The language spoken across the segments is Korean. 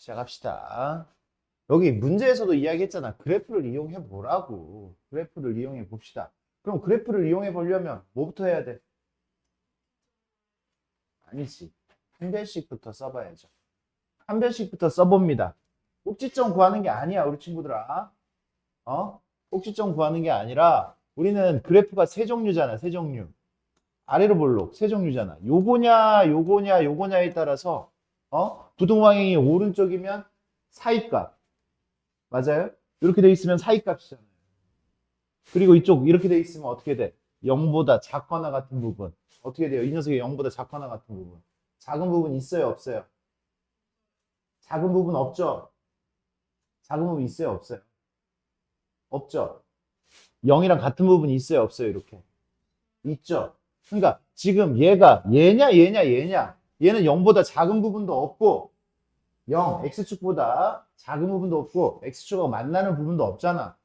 시작합시다. 여기 문제에서도 이야기했잖아. 그래프를 이용해 보라고. 그래프를 이용해 봅시다. 그럼 그래프를 이용해 보려면 뭐부터 해야 돼? 아니지. 한 별씩부터 써봐야죠. 한 별씩부터 써봅니다. 꼭지점 구하는 게 아니야, 우리 친구들아. 꼭지점 구하는 게 아니라 우리는 그래프가 세 종류잖아, 세 종류. 아래로 볼록 세 종류잖아. 요거냐, 요거냐, 요거냐에 따라서 부동 방향이 오른쪽이면 사이값. 맞아요? 이렇게 돼 있으면 사이값이잖아요. 그리고 이쪽 이렇게 돼 있으면 어떻게 돼? 0보다 작거나 같은 부분. 어떻게 돼요? 이 녀석이 0보다 작거나 같은 부분. 작은 부분 있어요, 없어요? 작은 부분 없죠? 작은 부분 있어요, 없어요? 없죠? 0이랑 같은 부분이 있어요, 없어요? 이렇게. 있죠? 그러니까 지금 얘가 얘냐, 얘냐, 얘냐. 얘는 0보다 작은 부분도 없고 0, X축보다 작은 부분도 없고 X축하고 만나는 부분도 없잖아.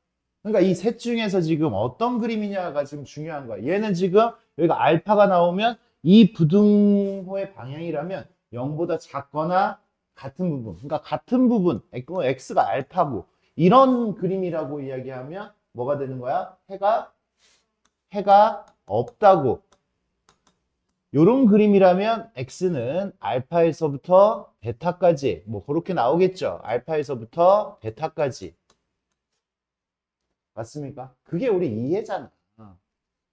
그러니까 이 셋 중에서 지금 어떤 그림이냐가 지금 중요한 거야. 얘는 지금 여기가 알파가 나오면 이 부등호의 방향이라면 0보다 작거나 같은 부분. 그러니까 같은 부분, X가 알파고 이런 그림이라고 이야기하면 뭐가 되는 거야? 해가 없다고. 요런 그림이라면 X는 알파에서부터 베타까지 뭐 그렇게 나오겠죠. 알파에서부터 베타까지. 맞습니까? 그게 우리 이해잖아.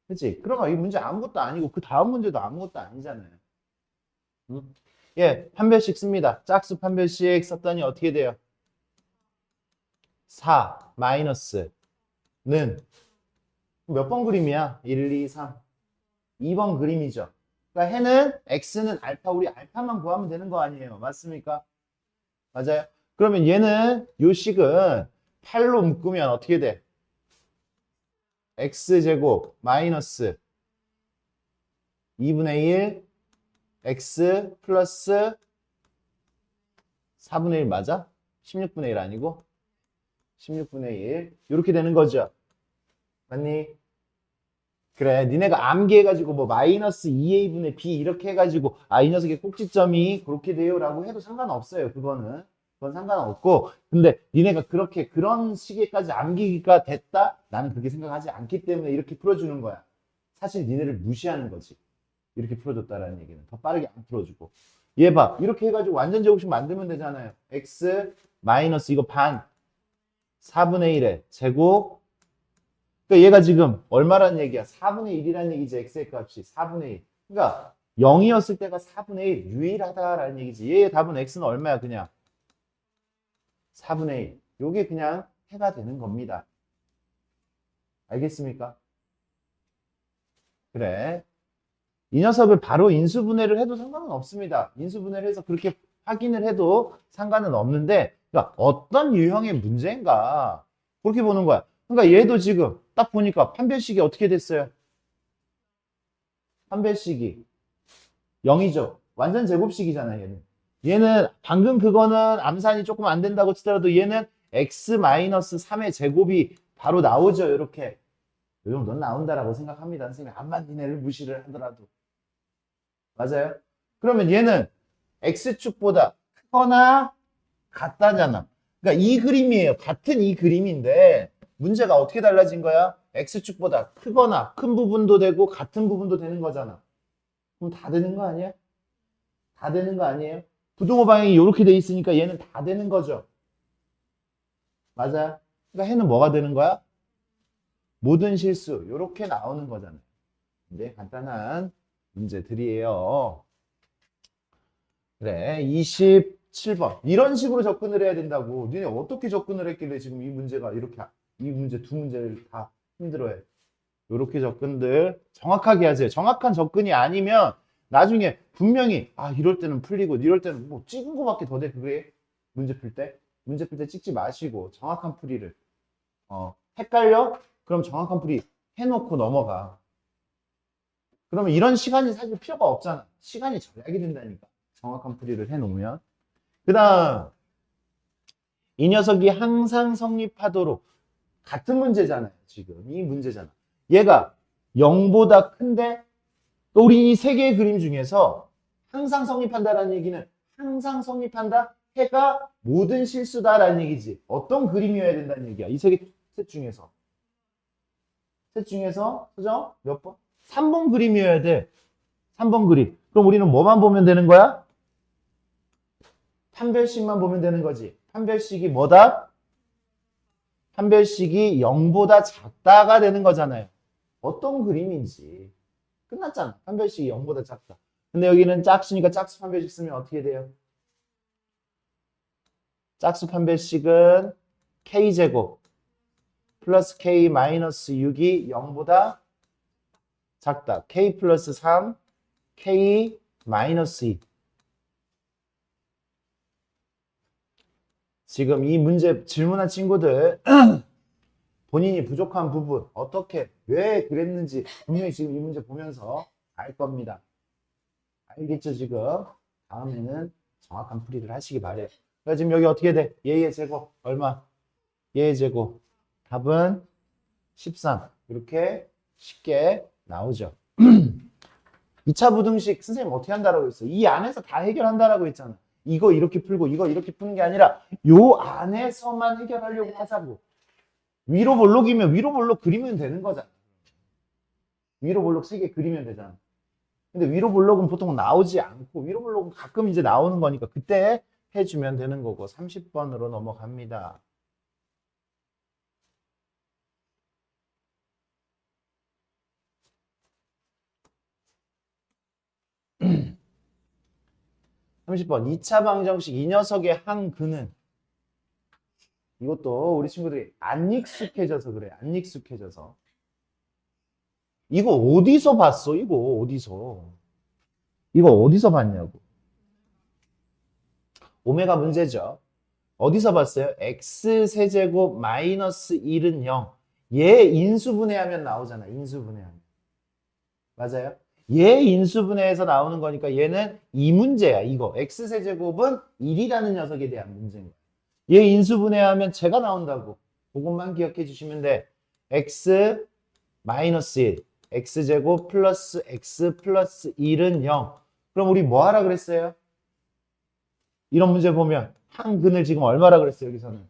그치? 그러면 이 문제 아무것도 아니고 그 다음 문제도 아무것도 아니잖아요. 응? 예, 판별식 씁니다. 짝수 판별식 썼더니 어떻게 돼요? 4 마이너스는 몇 번 그림이야? 1, 2, 3. 2번 그림이죠. 그러니까 해는 x는 알파, 우리 알파만 구하면 되는 거 아니에요. 맞습니까? 맞아요. 그러면 얘는 요 식은 8로 묶으면 어떻게 돼? x제곱 마이너스 2분의 1 x 플러스 4분의 1 맞아? 16분의 1 아니고 16분의 1 이렇게 되는 거죠. 맞니? 그래, 니네가 암기해가지고 뭐 마이너스 2a분의 b 이렇게 해가지고 이 녀석의 꼭지점이 그렇게 돼요라고 해도 상관없어요. 그건 상관없고, 근데 니네가 그렇게 그런 시기까지 암기가 됐다? 나는 그렇게 생각하지 않기 때문에 이렇게 풀어주는 거야. 사실 니네를 무시하는 거지. 이렇게 풀어줬다라는 얘기는 더 빠르게 안 풀어주고. 얘 봐, 이렇게 해가지고 완전 제곱식 만들면 되잖아요. x 마이너스 이거 반 4분의 1에 제곱. 그러니까 얘가 지금 얼마라는 얘기야? 4분의 1이라는 얘기지. x의 값이 4분의 1. 그러니까 0이었을 때가 4분의 1 유일하다라는 얘기지. 얘의 답은 x는 얼마야? 그냥 4분의 1. 요게 그냥 해가 되는 겁니다. 알겠습니까? 그래. 이 녀석을 바로 인수분해를 해도 상관은 없습니다. 인수분해를 해서 그렇게 확인을 해도 상관은 없는데, 그러니까 어떤 유형의 문제인가 그렇게 보는 거야. 그러니까 얘도 지금 딱 보니까 판별식이 어떻게 됐어요? 판별식이 0이죠. 완전 제곱식이잖아, 얘는. 얘는 방금 그거는 암산이 조금 안 된다고 치더라도 얘는 x-3의 제곱이 바로 나오죠. 이렇게. 이 정도는 나온다라고 생각합니다. 선생님이 암만 니네를 무시를 하더라도. 맞아요? 그러면 얘는 x축보다 크거나 같다잖아. 그러니까 이 그림이에요. 같은 이 그림인데 문제가 어떻게 달라진 거야? x축보다 크거나 큰 부분도 되고 같은 부분도 되는 거잖아. 그럼 다 되는 거 아니야? 다 되는 거 아니에요? 부등호 방향이 이렇게 돼 있으니까 얘는 다 되는 거죠. 맞아요? 그러니까 해는 뭐가 되는 거야? 모든 실수 이렇게 나오는 거잖아요. 이제 간단한 문제들이에요. 그래, 27번. 이런 식으로 접근을 해야 된다고. 니네 어떻게 접근을 했길래 지금 이 문제가 이렇게, 이 문제 두 문제를 다 힘들어해. 이렇게 접근들 정확하게 하세요. 정확한 접근이 아니면 나중에 분명히, 이럴 때는 풀리고, 이럴 때는 뭐 찍은 거밖에 더 돼, 그게. 문제 풀 때. 문제 풀 때 찍지 마시고, 정확한 풀이를. 헷갈려? 그럼 정확한 풀이 해놓고 넘어가. 그러면 이런 시간이 사실 필요가 없잖아. 시간이 절약이 된다니까. 정확한 풀이를 해놓으면. 그 다음, 이 녀석이 항상 성립하도록 같은 문제잖아요. 지금 이 문제잖아. 얘가 0보다 큰데 또 우리 이 세 개의 그림 중에서 항상 성립한다라는 얘기는 항상 성립한다? 해가 모든 실수다라는 얘기지. 어떤 그림이어야 된다는 얘기야. 이 셋 중에서. 셋 중에서, 그죠? 몇 번? 3번 그림이어야 돼. 3번 그림. 그럼 우리는 뭐만 보면 되는 거야? 판별식만 보면 되는 거지. 판별식이 뭐다? 판별식이 0보다 작다가 되는 거잖아요. 어떤 그림인지. 끝났잖아. 판별식이 0보다 작다. 근데 여기는 짝수니까 짝수 판별식 쓰면 어떻게 돼요? 짝수 판별식은 k제곱 플러스 k 마이너스 6이 0보다 작다. k 플러스 3, k 마이너스 2. 지금 이 문제 질문한 친구들 본인이 부족한 부분 어떻게 왜 그랬는지 분명히 지금 이 문제 보면서 알 겁니다. 알겠죠 지금? 다음에는 정확한 풀이를 하시기 바래요. 그러니까 지금 여기 어떻게 돼? 얘의 제곱 얼마? 얘의 제곱 답은 13 이렇게 쉽게 나오죠. 2차 부등식 선생님 어떻게 한다라고 했어요? 이 안에서 다 해결한다라고 했잖아. 이거 이렇게 풀고 이거 이렇게 푸는 게 아니라 요 안에서만 해결하려고 하자고. 위로 볼록이면 위로 볼록 그리면 되는 거잖아. 위로 볼록 3개 그리면 되잖아. 근데 위로 볼록은 보통 나오지 않고 위로 볼록은 가끔 이제 나오는 거니까 그때 해주면 되는 거고 30번으로 넘어갑니다. (30번) 2차 방정식 이 녀석의 항근은 이것도 우리 친구들이 안 익숙해져서 그래. 안 익숙해져서. 이거 어디서 봤어? 이거 어디서? 이거 어디서 봤냐고. 오메가 문제죠. 어디서 봤어요? x세제곱 마이너스 1은 0. 얘 인수분해하면 나오잖아. 인수분해하면. 맞아요? 얘 인수분해해서 나오는 거니까 얘는 이 문제야. 이거. x세제곱은 1이라는 녀석에 대한 문제인 거야. 얘 인수분해하면 제가 나온다고. 그것만 기억해 주시면 돼. x 마이너스 1. x제곱 플러스 x 플러스 1은 0. 그럼 우리 뭐 하라 그랬어요? 이런 문제 보면 항근을 지금 얼마라 그랬어요? 여기서는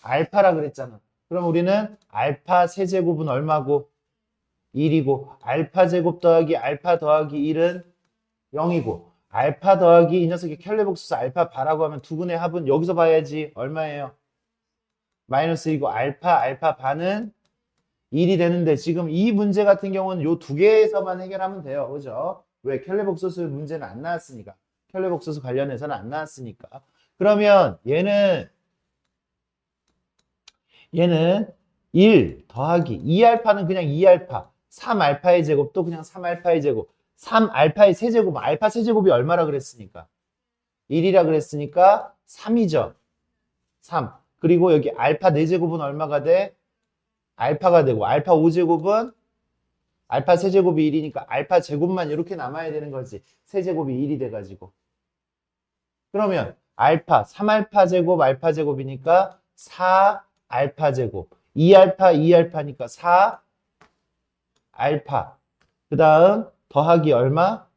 알파라 그랬잖아. 그럼 우리는 알파 세제곱은 얼마고? 1이고 알파 제곱 더하기 알파 더하기 1은 0이고 알파 더하기 이 녀석의 켈레복수스 알파 바라고 하면 두 근의 합은 여기서 봐야지. 얼마예요? 마이너스 1이고 알파 반은 1이 되는데 지금 이 문제 같은 경우는 요 두 개에서만 해결하면 돼요. 그죠? 왜? 켈레복수스 문제는 안 나왔으니까. 켈레복수스 관련해서는 안 나왔으니까. 그러면 얘는 1 더하기 2알파는 그냥 2알파 3알파의 제곱도 그냥 3알파의 제곱 3알파의 세제곱 알파 세제곱이 얼마라 그랬으니까 1이라 그랬으니까 3이죠. 3 그리고 여기 알파 4제곱은 얼마가 돼? 알파가 되고 알파 5제곱은 알파 세제곱이 1이니까 알파 제곱만 이렇게 남아야 되는 거지. 세제곱이 1이 돼가지고 그러면 알파 3알파 제곱 알파 제곱이니까 4알파 제곱 2알파니까 4알파 그 다음 더하기 얼마?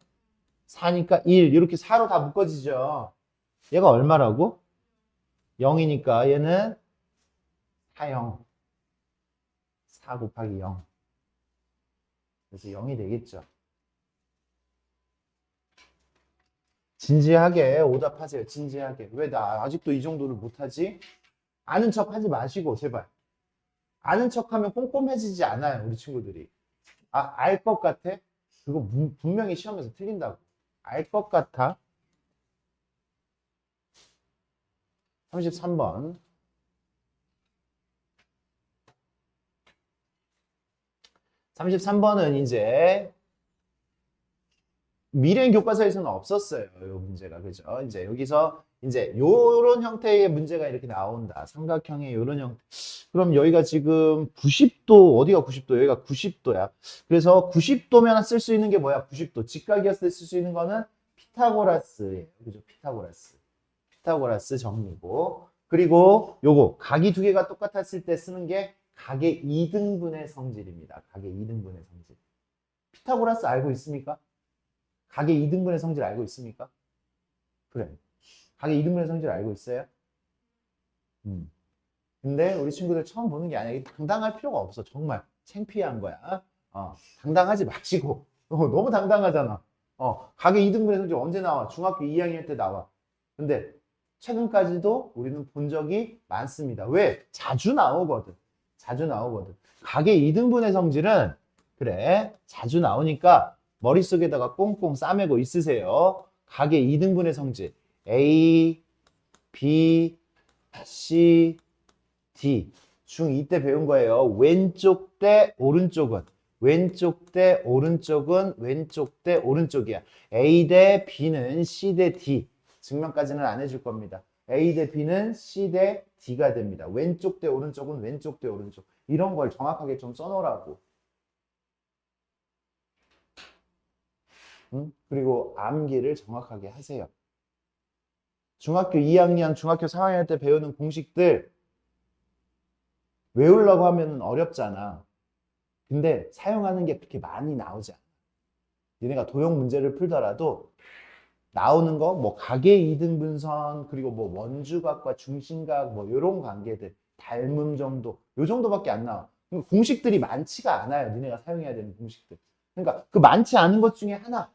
4니까 1 이렇게 4로 다 묶어지죠. 얘가 얼마라고? 0이니까 얘는 4형 4 곱하기 0 그래서 0이 되겠죠. 진지하게 오답하세요. 진지하게. 왜 나 아직도 이 정도를 못하지? 아는 척 하지 마시고 제발. 아는 척하면 꼼꼼해지지 않아요. 우리 친구들이. 알 것 같아? 그거 분명히 시험에서 틀린다고. 알 것 같아? 33번. 33번은 이제 미래인 교과서에서는 없었어요. 이 문제가. 그죠? 이제 여기서 이제 요런 형태의 문제가 이렇게 나온다. 삼각형의 요런 형태. 그럼 여기가 지금 90도, 어디가 90도? 여기가 90도야. 그래서 90도면 쓸 수 있는 게 뭐야? 90도. 직각이었을 때 쓸 수 있는 거는 피타고라스예요. 그죠? 피타고라스 정리고. 그리고 요거 각이 두 개가 똑같았을 때 쓰는 게 각의 이등분의 성질입니다. 각의 이등분의 성질. 피타고라스 알고 있습니까? 각의 이등분의 성질 알고 있습니까? 그래. 각의 2등분의 성질 알고 있어요? 근데 우리 친구들 처음 보는 게 아니야. 당당할 필요가 없어. 정말 창피한 거야. 당당하지 마시고. 너무 당당하잖아. 각의 2등분의 성질 언제 나와? 중학교 2학년 때 나와. 근데 최근까지도 우리는 본 적이 많습니다. 왜? 자주 나오거든. 자주 나오거든. 각의 2등분의 성질은 그래. 자주 나오니까 머릿속에다가 꽁꽁 싸매고 있으세요. 각의 2등분의 성질. A, B, C, D. 중2 때 배운 거예요. 왼쪽 대 오른쪽은. 왼쪽 대 오른쪽은 왼쪽 대 오른쪽이야. A 대 B는 C 대 D. 증명까지는 안 해줄 겁니다. A 대 B는 C 대 D가 됩니다. 왼쪽 대 오른쪽은 왼쪽 대 오른쪽. 이런 걸 정확하게 좀 써놓으라고. 그리고 암기를 정확하게 하세요. 중학교 2학년, 중학교 4학년 때 배우는 공식들 외우려고 하면 어렵잖아. 근데 사용하는 게 그렇게 많이 나오지 않아. 얘네가 도형 문제를 풀더라도 나오는 거, 뭐 각의 이등분선, 그리고 뭐 원주각과 중심각, 뭐 이런 관계들, 닮음 정도, 요 정도밖에 안 나와. 공식들이 많지가 않아요. 니네가 사용해야 되는 공식들. 그러니까 그 많지 않은 것 중에 하나.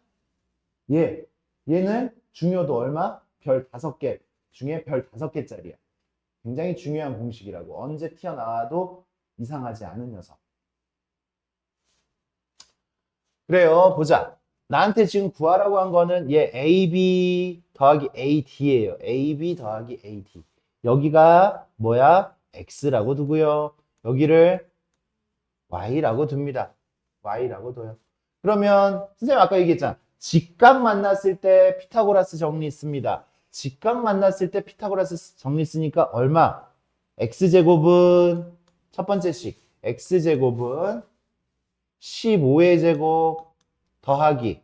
얘는 중요도 얼마? 별 5개 중에 별 5개짜리야. 굉장히 중요한 공식이라고. 언제 튀어나와도 이상하지 않은 녀석. 그래요. 보자. 나한테 지금 구하라고 한 거는 얘 AB 더하기 AD예요. AB 더하기 AD. 여기가 뭐야? X라고 두고요. 여기를 Y라고 둡니다. Y라고 둬요. 그러면 선생님 아까 얘기했잖아. 직각 만났을 때 피타고라스 정리 있습니다. 직각 만났을 때 피타고라스 정리 쓰니까 얼마? X제곱은 첫 번째식. X제곱은 15의 제곱 더하기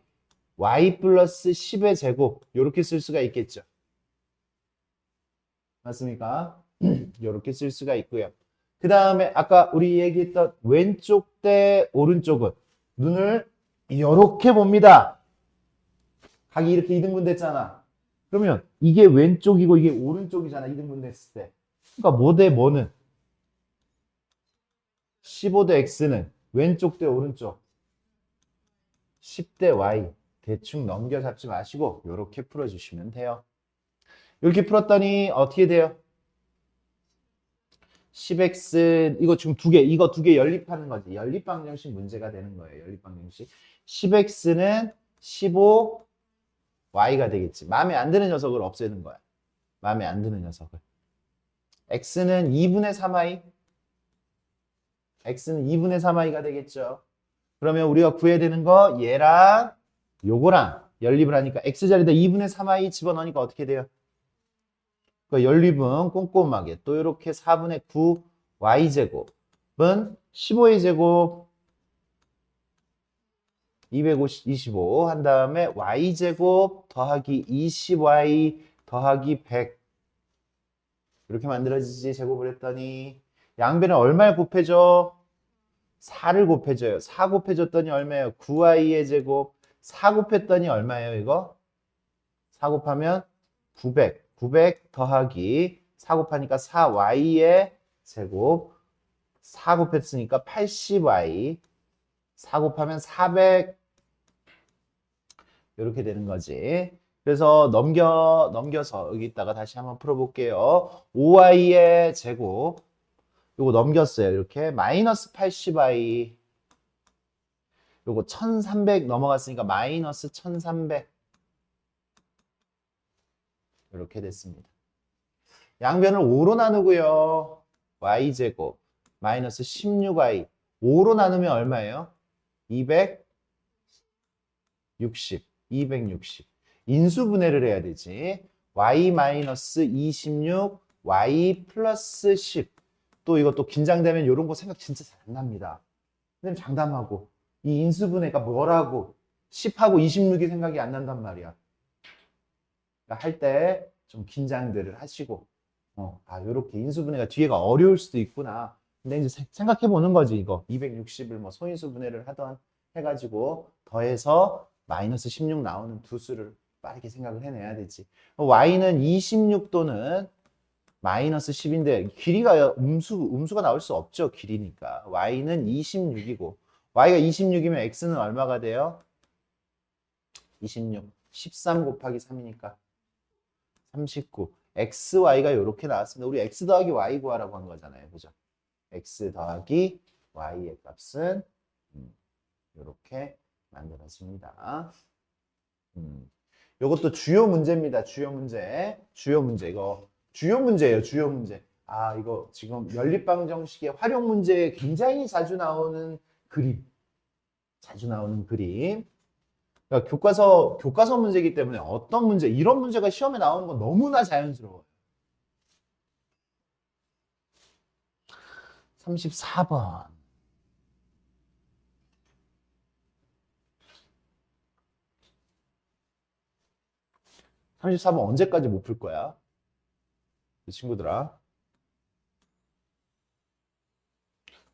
y 플러스 10의 제곱 이렇게 쓸 수가 있겠죠. 맞습니까? 이렇게 쓸 수가 있고요. 그 다음에 아까 우리 얘기했던 왼쪽 대 오른쪽은 눈을 이렇게 봅니다. 각이 이렇게 이등분 됐잖아. 그러면 이게 왼쪽이고 이게 오른쪽이잖아. 이등분 됐을 때. 그러니까 뭐 대 뭐는 15 대 x는 왼쪽 대 오른쪽 10 대 y 대충 넘겨잡지 마시고 이렇게 풀어주시면 돼요. 이렇게 풀었더니 어떻게 돼요? 10x 이거 지금 이거 두 개 연립하는 거지. 연립방정식 문제가 되는 거예요. 연립방정식. 10x는 15y가 되겠지. 마음에 안 드는 녀석을 없애는 거야. 마음에 안 드는 녀석을. x는 2분의 3y. x는 2분의 3y가 되겠죠. 그러면 우리가 구해야 되는 거 얘랑 요거랑 연립을 하니까 x자리에다 2분의 3y 집어넣으니까 어떻게 돼요? 그 연립은 꼼꼼하게 또 이렇게 4분의 9 y제곱은 15의 제곱 225 한 다음에 y제곱 더하기 20y 더하기 100 이렇게 만들어지지. 제곱을 했더니 양변에 얼마를 곱해줘? 4를 곱해줘요. 4 곱해줬더니 얼마예요? 9y의 제곱. 4 곱했더니 얼마예요 이거? 4 곱하면 900. 900 더하기 4 곱하니까 4y의 제곱. 4 곱했으니까 80y. 4 곱하면 400. 이렇게 되는 거지. 그래서 넘겨서 여기다가 다시 한번 풀어볼게요. 5y의 제곱. 요거 넘겼어요. 이렇게 마이너스 80y. 요거 1300 넘어갔으니까 마이너스 1300. 이렇게 됐습니다. 양변을 5로 나누고요. y제곱 마이너스 16y. 5로 나누면 얼마예요? 260. 260. 인수분해를 해야 되지. y 마이너스 26, y 플러스 10. 또 이것도 긴장되면 이런 거 생각 진짜 잘 안 납니다. 선생님 장담하고 이 인수분해가 뭐라고 10하고 26이 생각이 안 난단 말이야. 그러니까 할 때 좀 긴장들을 하시고 이렇게 인수분해가 뒤에가 어려울 수도 있구나. 근데 이제 생각해 보는 거지. 이거 260을 뭐 소인수분해를 하던 해가지고 더해서 마이너스 16 나오는 두 수를 빠르게 생각을 해내야 되지. y는 26 또는 마이너스 10인데 길이가 음수가 나올 수 없죠. 길이니까. y는 26이고 y가 26이면 x는 얼마가 돼요? 26. 13 곱하기 3이니까 39. xy가 이렇게 나왔습니다. 우리 x 더하기 y 구하라고 한 거잖아요. 그죠? x 더하기 y의 값은 이렇게 만들어집니다. 이것도 주요 문제입니다. 주요 문제. 주요 문제. 이거 주요 문제예요. 주요 문제. 아, 이거 지금 연립방정식의 활용 문제에 굉장히 자주 나오는 그림. 자주 나오는 그림. 그러니까 교과서 문제이기 때문에 어떤 문제, 이런 문제가 시험에 나오는 건 너무나 자연스러워요. 34번. 34번 언제까지 못 풀 거야? 이 친구들아.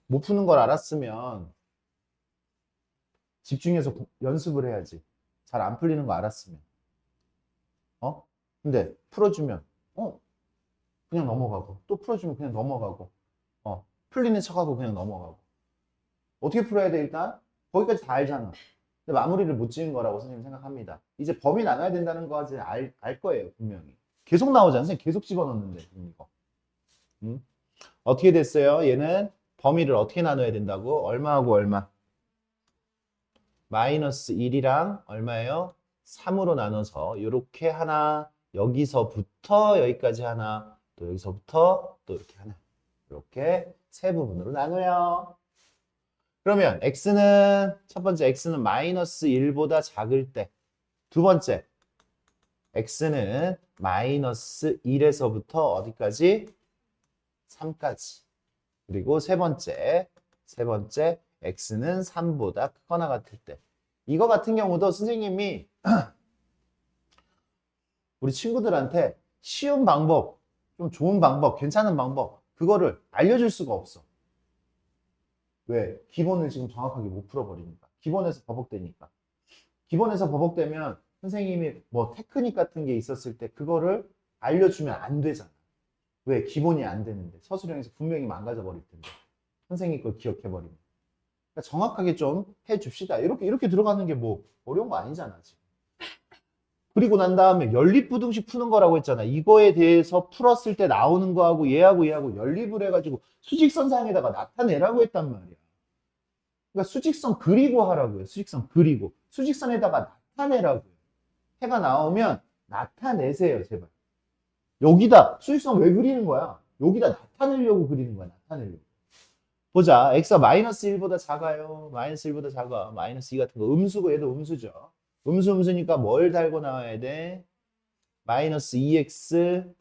못 푸는 걸 알았으면 집중해서 연습을 해야지. 잘 안 풀리는 거 알았으면. 근데 풀어주면 그냥 넘어가고 또 풀어주면 그냥 넘어가고 풀리는 척하고 그냥 넘어가고. 어떻게 풀어야 돼 일단? 거기까지 다 알잖아. 근데 마무리를 못 지은 거라고 선생님 생각합니다. 이제 범위 나눠야 된다는 거까지 알 거예요 분명히. 계속 나오잖아. 선생님 계속 집어넣는데 이거. 어떻게 됐어요? 얘는 범위를 어떻게 나눠야 된다고? 얼마하고 얼마? 마이너스 1이랑 얼마예요? 3으로 나눠서 이렇게 하나, 여기서부터 여기까지 하나, 또 여기서부터 또 이렇게 하나. 이렇게 세 부분으로 나눠요. 그러면 x는 첫 번째 x는 마이너스 1보다 작을 때, 두 번째 x는 마이너스 1에서부터 어디까지? 3까지. 그리고 세 번째 x는 3보다 크거나 같을 때. 이거 같은 경우도 선생님이 우리 친구들한테 쉬운 방법, 좀 좋은 방법, 괜찮은 방법, 그거를 알려줄 수가 없어. 왜? 기본을 지금 정확하게 못 풀어버리니까. 기본에서 버벅대니까. 기본에서 버벅대면 선생님이 뭐 테크닉 같은 게 있었을 때 그거를 알려주면 안 되잖아. 왜? 기본이 안 되는데. 서술형에서 분명히 망가져 버릴 텐데. 선생님 걸 기억해버리면. 그러니까 정확하게 좀 해줍시다. 이렇게 들어가는 게 뭐 어려운 거 아니잖아, 지금. 그리고 난 다음에 연립부등식 푸는 거라고 했잖아. 이거에 대해서 풀었을 때 나오는 거하고 얘하고 연립을 해가지고 수직선상에다가 나타내라고 했단 말이야. 그러니까 수직선 그리고 하라고요. 수직선 그리고. 수직선에다가 나타내라고요. 해가 나오면 나타내세요, 제발. 여기다 수직선 왜 그리는 거야? 여기다 나타내려고 그리는 거야, 나타내려고. 보자. x가 마이너스 1보다 작아요. 마이너스 1보다 작아. 마이너스 2 같은 거. 음수고 얘도 음수죠. 음수니까 뭘 달고 나와야 돼? 마이너스 2x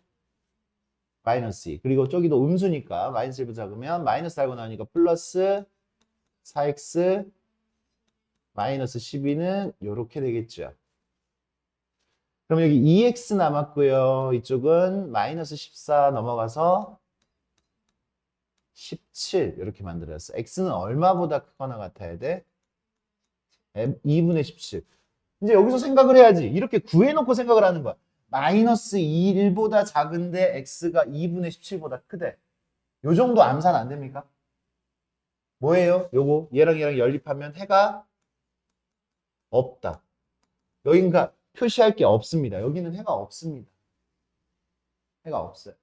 마이너스 2. 그리고 저기도 음수니까 마이너스 1보다 작으면 마이너스 달고 나오니까 플러스 4x 마이너스 12는 이렇게 되겠죠. 그럼 여기 2x 남았고요. 이쪽은 마이너스 14 넘어가서 17 이렇게 만들었어. x는 얼마보다 크거나 같아야 돼? 2분의 17. 이제 여기서 생각을 해야지. 이렇게 구해놓고 생각을 하는 거야. 마이너스 1보다 작은데 x가 2분의 17보다 크대. 요 정도 암산 안 됩니까? 뭐예요? 요거 얘랑 연립하면 해가 없다. 여긴가 표시할 게 없습니다. 여기는 해가 없습니다. 해가 없어요.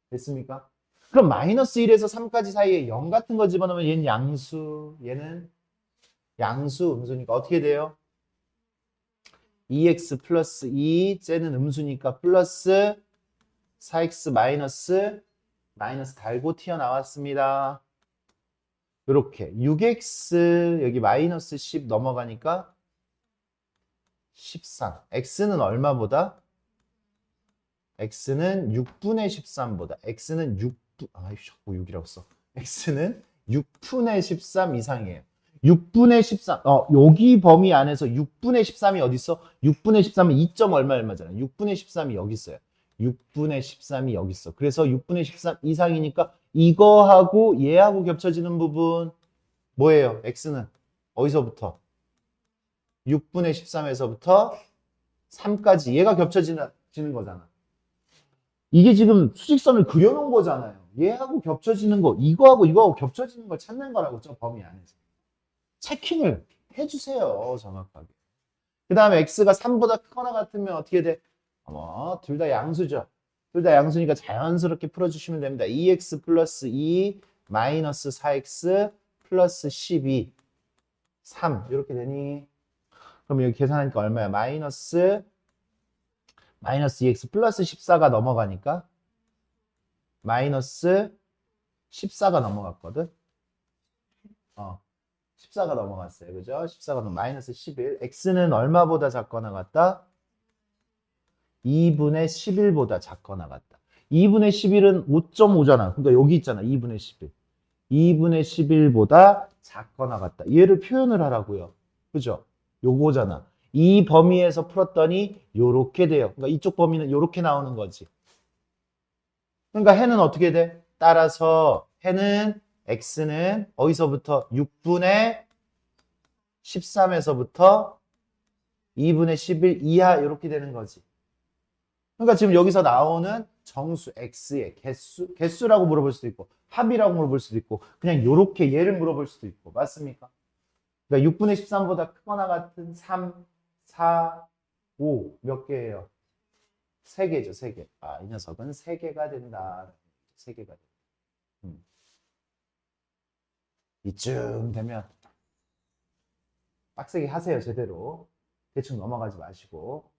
됐습니까? 그럼 마이너스 1에서 3까지 사이에 0 같은 거 집어넣으면 얘는 양수, 얘는 양수, 음수니까 어떻게 돼요? 2x 플러스 2, 쟤는 음수니까 플러스 4x 마이너스 달고 튀어나왔습니다. 이렇게 6x 여기 마이너스 10 넘어가니까 13. x는 얼마보다? x는 6분의 13보다. x는 6이라고 써. x는 6분의 13 이상이에요. 6분의 13. 여기 범위 안에서 6분의 13이 어디 있어? 6분의 13은 2. 얼마잖아. 6분의 13이 여기 있어요. 6분의 13이 여기 있어. 그래서 6분의 13 이상이니까 이거하고 얘하고 겹쳐지는 부분 뭐예요? x는 어디서부터? 6분의 13에서부터 3까지 얘가 겹쳐지는 거잖아. 이게 지금 수직선을 그려놓은 거잖아요. 얘하고 겹쳐지는 거, 이거하고 겹쳐지는 걸 찾는 거라고, 저 범위 안에서. 체킹을 해주세요, 정확하게. 그 다음에 x가 3보다 크거나 같으면 어떻게 돼? 둘 다 양수죠. 둘 다 양수니까 자연스럽게 풀어주시면 됩니다. 2x 플러스 2 마이너스 4x 플러스 12 3 이렇게 되니? 그럼 여기 계산하니까 얼마야? 마이너스 2x 플러스 14가 넘어가니까 마이너스 14가 넘어갔거든. 14가 넘어갔어요. 그죠? 14가 넘어 마이너스 11. x는 얼마보다 작거나 같다? 2분의 11보다 작거나 같다. 2분의 11은 5.5잖아. 그러니까 여기 있잖아. 2분의 11. 2분의 11보다 작거나 같다. 얘를 표현을 하라고요. 그죠? 요거잖아. 이 범위에서 풀었더니 요렇게 돼요. 그러니까 이쪽 범위는 요렇게 나오는 거지. 그러니까 해는 어떻게 돼? 따라서 해는 x는 어디서부터 6분의 13에서부터 2분의 11 이하 이렇게 되는 거지. 그러니까 지금 여기서 나오는 정수 x의 개수라고 물어볼 수도 있고 합이라고 물어볼 수도 있고 그냥 요렇게 얘를 물어볼 수도 있고 맞습니까? 그러니까 6분의 13보다 크거나 같은 3, 4, 5 몇 개예요? 3개죠, 3개. 이 녀석은 3개가 된다. 3개가 된다. 이쯤 되면 빡세게 하세요, 제대로. 대충 넘어가지 마시고.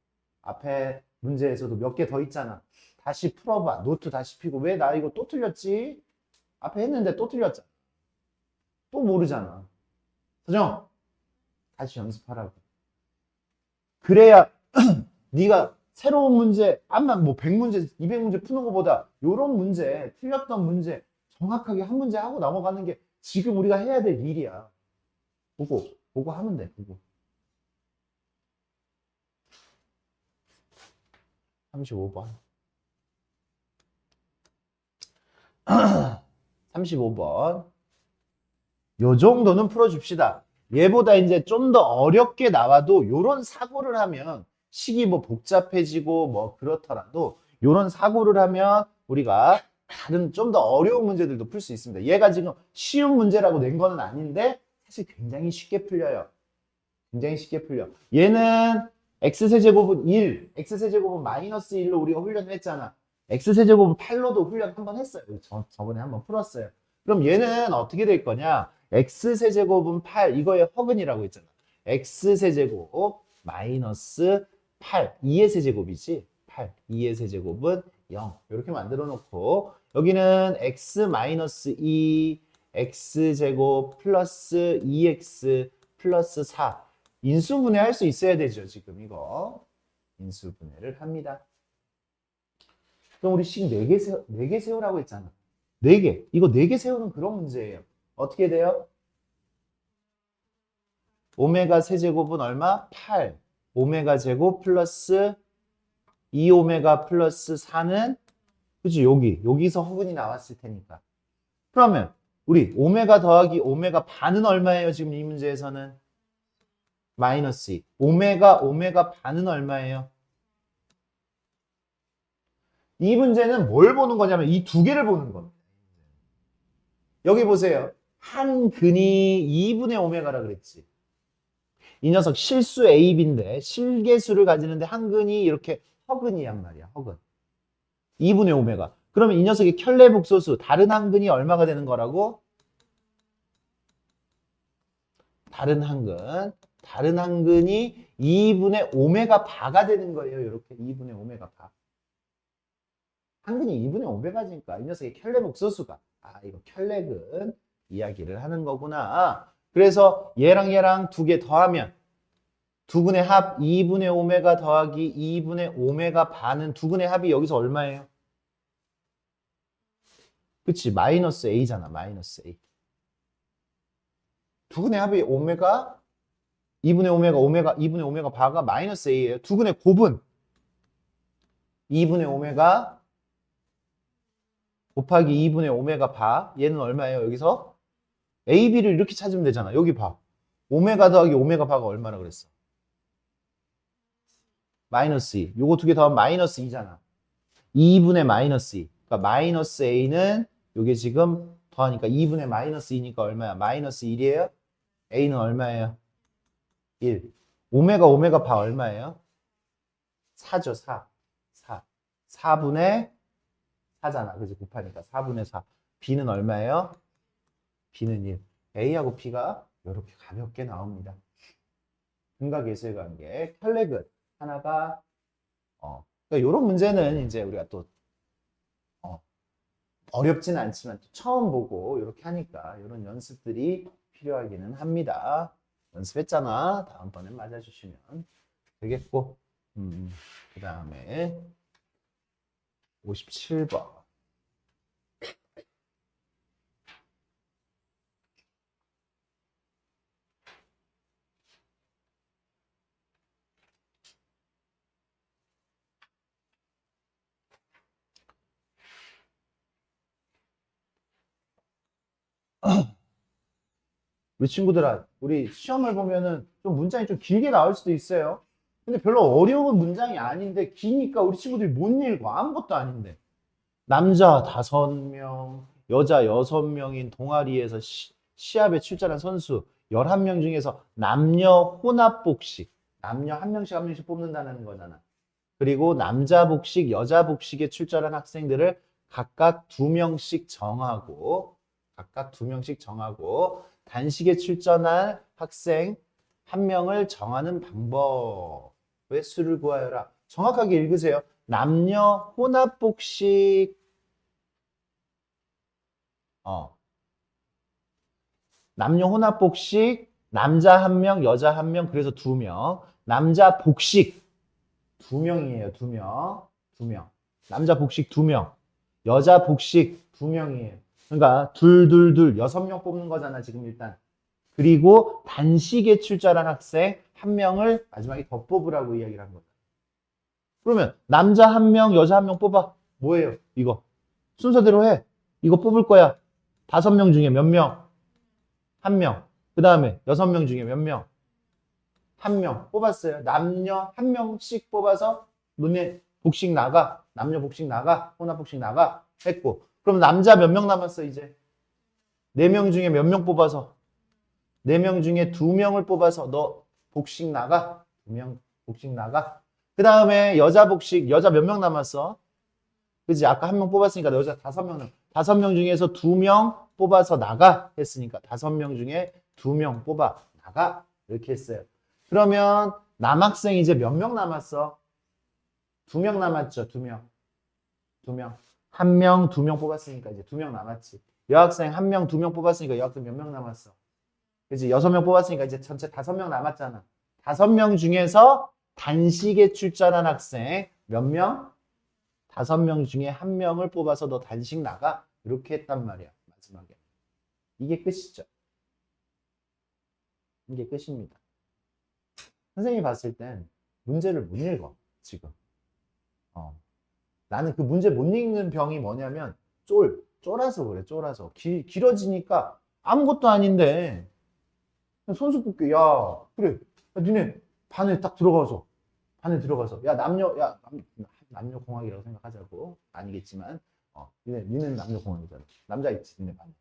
앞에 문제에서도 몇 개 더 있잖아. 다시 풀어봐. 노트 다시 피고. 왜 나 이거 또 틀렸지? 앞에 했는데 또 틀렸잖아. 또 모르잖아. 서정, 다시 연습하라고. 그래야 네가 새로운 문제, 암만 뭐 100문제, 200문제 푸는 것보다 요런 문제, 틀렸던 문제 정확하게 한 문제 하고 넘어가는 게 지금 우리가 해야 될 일이야. 보고 하면 돼, 보고. 35번. 35번. 요 정도는 풀어줍시다. 얘보다 이제 좀 더 어렵게 나와도 요런 사고를 하면 식이 뭐 복잡해지고 뭐 그렇더라도 요런 사고를 하면 우리가 다른 좀 더 어려운 문제들도 풀 수 있습니다. 얘가 지금 쉬운 문제라고 낸 거는 아닌데 사실 굉장히 쉽게 풀려요. 굉장히 쉽게 풀려. 얘는 x세제곱은 1, x세제곱은 마이너스 1로 우리가 훈련을 했잖아. x세제곱은 8로도 훈련 한번 했어요. 저번에 한번 풀었어요. 그럼 얘는 어떻게 될 거냐? x세제곱은 8, 이거의 허근이라고 했잖아. x세제곱 마이너스 8, 2의 세제곱이지. 8, 2의 세제곱은 0. 이렇게 만들어 놓고 여기는 x 마이너스 2, x제곱 플러스 2x 플러스 4. 인수분해 할 수 있어야 되죠, 지금 이거. 인수분해를 합니다. 그럼 우리 식 4개 세우라고 했잖아. 4개. 이거 4개 세우는 그런 문제예요. 어떻게 돼요? 오메가 세제곱은 얼마? 8. 오메가 제곱 플러스 2오메가 플러스 4는 그치 여기서 허근이 나왔을 테니까. 그러면 우리 오메가 더하기 오메가 반은 얼마예요? 지금 이 문제에서는 마이너스 2. 오메가 반은 얼마예요? 이 문제는 뭘 보는 거냐면 이 두 개를 보는 겁니다. 여기 보세요. 한 근이 2분의 오메가라 그랬지. 이 녀석 실수 AB인데 실계수를 가지는데 한 근이 이렇게 허근이란 말이야. 허근. 2분의 오메가. 그러면 이 녀석의 켤레복소수 다른 한 근이 얼마가 되는 거라고? 다른 한 근이 2분의 오메가 바가 되는 거예요. 이렇게 2분의 오메가 바. 한 근이 2분의 오메가니까 이 녀석의 켤레복소수가 이거 켤레근 이야기를 하는 거구나. 그래서 얘랑 두 개 더하면 두 근의 합 2분의 오메가 더하기 2분의 오메가 반은 두 근의 합이 여기서 얼마예요? 그치? 마이너스 A잖아. 마이너스 A. 두 근의 합이 오메가 2분의 오메가 2분의 오메가 바가 마이너스 A예요. 두 근의 곱은 2분의 오메가 곱하기 2분의 오메가 바. 얘는 얼마예요? 여기서 AB를 이렇게 찾으면 되잖아. 여기 봐. 오메가 더하기 오메가 바가 얼마나 그랬어? 마이너스 2. 요거 두 개 더하면 마이너스 2잖아. 2분의 마이너스 2. 그러니까 마이너스 a는 요게 지금 더하니까 2분의 마이너스 2니까 얼마야? 마이너스 1이에요? a는 얼마예요? 1. 오메가 바 얼마예요? 4죠, 4. 4. 4분의 4잖아. 그지? 곱하니까 4분의 4. b는 얼마예요? b는 1. a하고 b가 이렇게 가볍게 나옵니다. 근과 계수의 관계, 혈례근 하나가 그러니까 이런 문제는 이제 우리가 또 어렵진 않지만 또 처음 보고 이렇게 하니까 이런 연습들이 필요하기는 합니다. 연습했잖아. 다음번엔 맞아주시면 되겠고. 그 다음에 57번. 우리 친구들아, 우리 시험을 보면은 좀 문장이 좀 길게 나올 수도 있어요. 근데 별로 어려운 문장이 아닌데 기니까 우리 친구들이 못 읽어. 아무것도 아닌데. 남자 5명, 여자 6명인 동아리에서 시합에 출전한 선수 11명 중에서 남녀 혼합 복식, 남녀 한 명씩 한 명씩 뽑는다는 거잖아. 그리고 남자 복식, 여자 복식에 출전한 학생들을 각각 2명씩 정하고 단식에 출전한 학생 1명을 정하는 방법의 수를 구하여라. 정확하게 읽으세요. 남녀 혼합 복식 남녀 혼합 복식 남자 1명, 여자 1명, 그래서 2명. 남자 복식 2명이에요. 2명. 남자 복식 2명. 여자 복식 2명이에요. 그러니까 둘 6명 뽑는 거잖아, 지금 일단. 그리고 단식에 출전한 학생 1명을 마지막에 더 뽑으라고 이야기를 한 거다. 그러면 남자 1명, 여자 1명 뽑아. 뭐예요? 이거. 순서대로 해. 이거 뽑을 거야. 5명 중에 몇 명? 1명. 그 다음에 6명 중에 몇 명? 1명 뽑았어요. 남녀 1명씩 뽑아서 눈에 복식 나가. 남녀 복식 나가. 혼합 복식 나가. 했고. 그럼 남자 몇 명 남았어, 이제? 4명 중에 몇 명 뽑아서? 4명 중에 2명을 뽑아서 너 복식 나가. 2명 복식 나가. 그 다음에 여자 복식, 여자 몇 명 남았어? 그지? 아까 1명 뽑았으니까 여자 5명 5명 중에서 2명 뽑아서 나가 했으니까 5명 중에 2명 뽑아 나가 이렇게 했어요. 그러면 남학생 이제 몇 명 남았어? 2명 남았죠. 2명. 1명, 2명 뽑았으니까 이제 2명 남았지. 여학생 1명, 2명 뽑았으니까 여학생 몇 명 남았어? 그지? 6명 뽑았으니까 이제 전체 5명 남았잖아. 5명 중에서 단식에 출전한 학생 몇 명? 5명 중에 1명을 뽑아서 너 단식 나가. 이렇게 했단 말이야. 마지막에. 이게 끝이죠. 이게 끝입니다. 선생님이 봤을 땐 문제를 못 읽어. 지금. 나는 그 문제 못 읽는 병이 뭐냐면 쫄아서 그래. 쫄아서. 길어지니까 아무것도 아닌데 손수 뽑기. 야 그래. 야, 니네 반에 들어가서 야 남녀 공학이라고 생각하자고. 아니겠지만 니네는 남녀 공학이잖아. 남자 있지 니네 반에.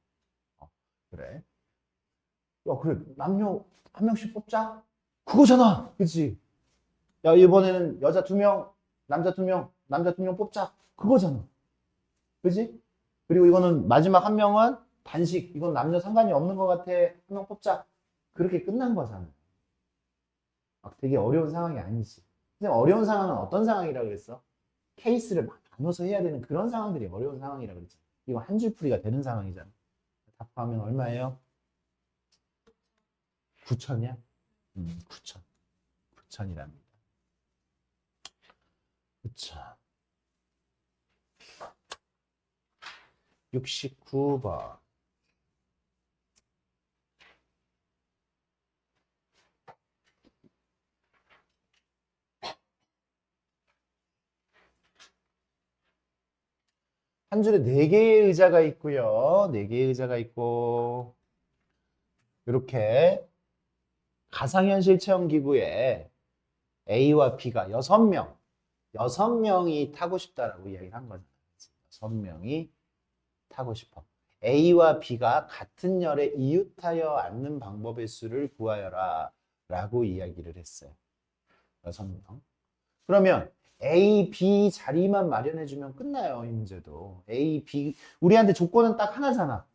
그래. 야 그래 남녀 1명씩 뽑자. 그거잖아. 그치? 야 이번에는 여자 2명 남자 2명 뽑자. 그거잖아. 그치? 그리고 이거는 마지막 1명은 단식. 이건 남녀 상관이 없는 것 같아. 1명 뽑자. 그렇게 끝난 거잖아. 막 되게 어려운 상황이 아니지. 근데 어려운 상황은 어떤 상황이라고 그랬어? 케이스를 막 나눠서 해야 되는 그런 상황들이 어려운 상황이라고 그랬지. 이거 한 줄 풀이가 되는 상황이잖아. 답하면 얼마예요? 9천이야? 9천. 9천이랍니다. 9천. 69번. 한 줄에 4개의 의자가 있고요. 4개의 의자가 있고 이렇게 가상현실 체험기구에 A와 B가 6명이 타고 싶다라고 이야기를 한 거잖아요. 6명이 타고 싶어. A와 B가 같은 열에 이웃하여 앉는 방법의 수를 구하여라 라고 이야기를 했어요. 6명. 그러면 A, B 자리만 마련해주면 끝나요, 이 문제도. A, B, 우리한테 조건은 딱 하나잖아.